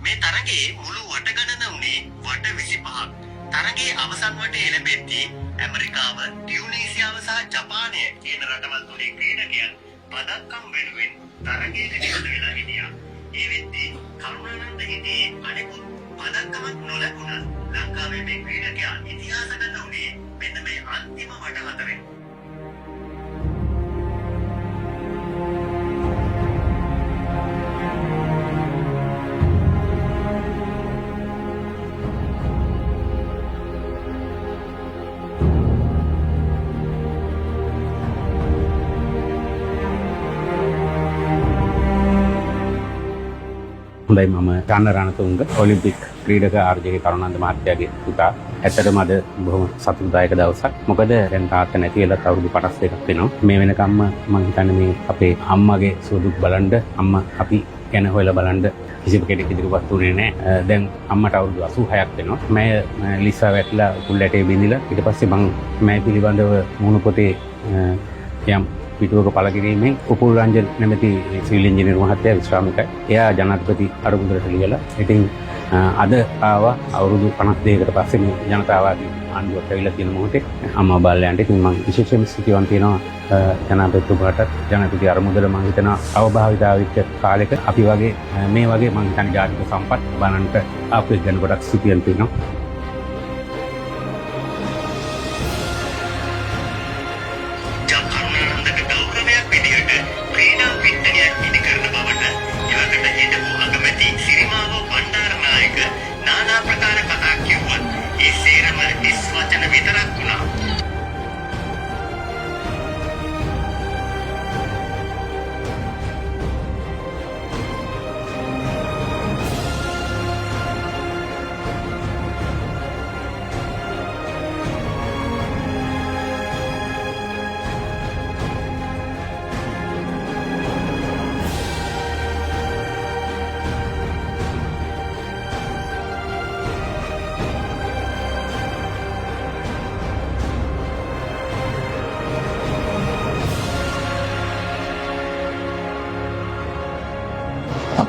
මේ තරගයේ මුළු වට ගණන උනේ වට 25ක්. තරගයේ අවසන් වටේ එළඹෙද්දී ඇමරිකාව, ටියුනීසියාව සහ ජපානය කියන රටවල් තුනේ ක්‍රීඩකයන් පදක්කම් වෙනුවෙන් තරගයට නිරත වෙලා හිටියා. ඒ වෙද්දී කරුණානන්ද හිටියේ අනෙකුත් පදක්කමක් නොලැබුණා. ලංකාවේ මේ ක්‍රීඩකයා ඉතිහාසගත උනේ මෙන්න මේ අන්තිම වට හතරෙන්. හොඳයි මම ගන්න රණතුංග ඔලිම්පික් ක්‍රීඩක ආර්ජික කරුණානන්ද මහත්තයාගේ පුතා. ඇත්තටම අද බොහොම සතුටුදායක දවසක්. මොකද දැන් තාත්තා නැති වෙලත් අවුරුදු 52ක් වෙනවා. මේ වෙනකම්ම මම හිතන්නේ මේ අපේ අම්මගේ සුවදුක් බලන්න අම්මා අපි ගැන හොයලා බලන්න කිසිම කෙනෙක් ඉදිරියපත් උනේ නැහැ. දැන් අම්මට අවුරුදු 86ක් වෙනවා. මම ලිසා වැටලා උකුල්ලැටේ බින්දිලා ඊට පස්සේ මම මම පිළිබඳව මුණු පොතේ යම් පිටුවක පළ කිරීමෙන් උපුල් රංජන් නැමැති සිවිල් ඉංජිනේරු මහත්තයා විශ්‍රාමිකයි. එයා ජනාධිපති අරුමුදලට ලියලා ඉතින් අද ආවා අවුරුදු 52කට පස්සේ මේ ජනතාවාගේ ආණ්ඩුවක් ඇවිල්ලා තියෙන මොහොතේ අම්මා බාල්යන්ට ඉතින් මම විශේෂයෙන්ම සිතියවන් තියෙනවා ජනාධිපතිතුමාට ජනාධිපති අරුමුදල මම හිතනවා අවභාවිතාවිච්ච කාලෙක අපි වගේ මේ වගේ මම හිතන්නේ ජාතික සම්පත් බලන්නට ආපු එක ගැන ගොඩක් සිතියන් තියෙනවා.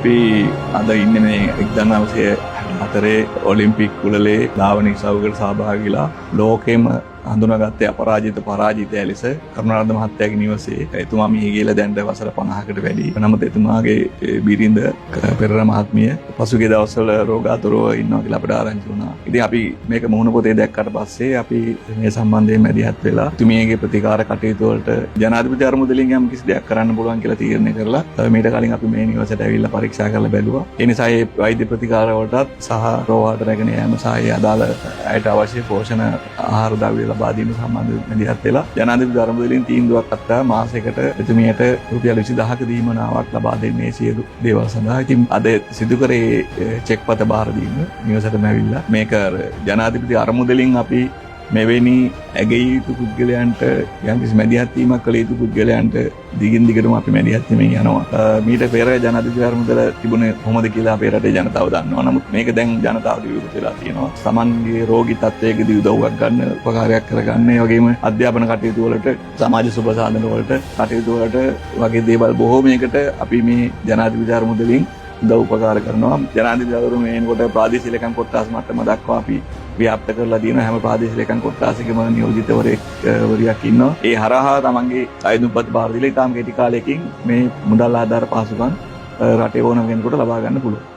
අපි අද ඉන්නේ මේ 1964 ඔලිම්පික් කුලලේ ධාවන ඉසව්වකට සහභාගී වෙලා ලෝකෙම හඳුනාගත්තේ අපරාජිත පරාජිතය ලෙස කරුණානන්ද මහත්තයාගේ නිවසේ. එතුමා මිය ගිහලා දැන් වසර 50කට වැඩි. නමුත් එතුමාගේ බිරිඳ පෙරර මහත්මිය පසුගිය දවස්වල රෝගාතුරව ඉන්නවා කියලා අපිට ආරංචි වුණා. ඉතින් අපි මේක මුහුණ පොතේ දැක්කට පස්සේ අපි මේ සම්බන්ධයෙන් මැදිහත් වෙලා එතුමියගේ ප්‍රතිකාර කටයුතු වලට ජනාධිපති අරුමුදලින් යම් කිසි දෙයක් කරන්න පුළුවන් කියලා තීරණය කරලා මීට කලින් අපි මේ නිවසට ඇවිල්ලා පරීක්ෂා කරලා බැලුවා. ඒ නිසා මේ වෛද්‍ය ප්‍රතිකාර වලටත් සහ රෝවාට රැගෙන යාම සහ ඒ අදාළ අයට අවශ්‍ය පෝෂණ ආහාර ද්‍රව්‍ය ලබා දීම සම්බන්ධව මැදිහත් වෙලා ජනාධිපති අරුමුදලින් තීන්දුවක් අත්තා මාසයකට එතුමියට රුපියල් 20000ක දීමනාවක් ලබා දෙන්නේ සියලු දේවල් සඳහා. ඉතින් අද සිදු කරේ චෙක්පත බාර දීම නිවසටම ඇවිල්ලා මේක ජනාධිපති අරුමුදලින් අපි මෙවැනි ඇගේ යුතු පුද්ගලයන්ට යම්කිසි මැදිහත් වීමක් කළ යුතු පුද්ගලයන්ට දිගින් දිගටම අපි මැදිහත් වෙමින් යනවා. මීට පෙර ජනාධිපති අරුමුදල තිබුණේ කොහොමද කියලා අපේ රටේ ජනතාව දන්නවා. නමුත් මේක දැන් ජනතාවට විවෘත වෙලා තියෙනවා. Tamanගේ රෝගී තත්ත්වයකදී උදව්වක් ගන්න, උපකාරයක් කරගන්න, ඒ වගේම අධ්‍යාපන කටයුතු වලට, සමාජ සුබ සාධන වලට, කටයුතු වලට වගේ දේවල් බොහෝමයකට අපි මේ ජනාධිපති අරුමුදලින් උදව් උපකාර කරනවා. ජනාධිපති අරුමුදල මේනකොට ප්‍රාදේශීය ලේකම් කොට්ටාස් මට්ටම දක්වා අපි ව්‍යාප්ත කරලා තියෙන හැම ප්‍රාදේශීය ලේකම් කොට්ටාසකම නියෝජිතවරයෙක් ඉන්නවා. ඒ හරහා තමන්ගේ අයදුම්පත් බාර දීලා ඊටාම් කෙටි කාලයකින් මේ මුදල් ආධාර පහසුකම් රටේ ඕනම කෙනෙකුට ලබා ගන්න පුළුවන්.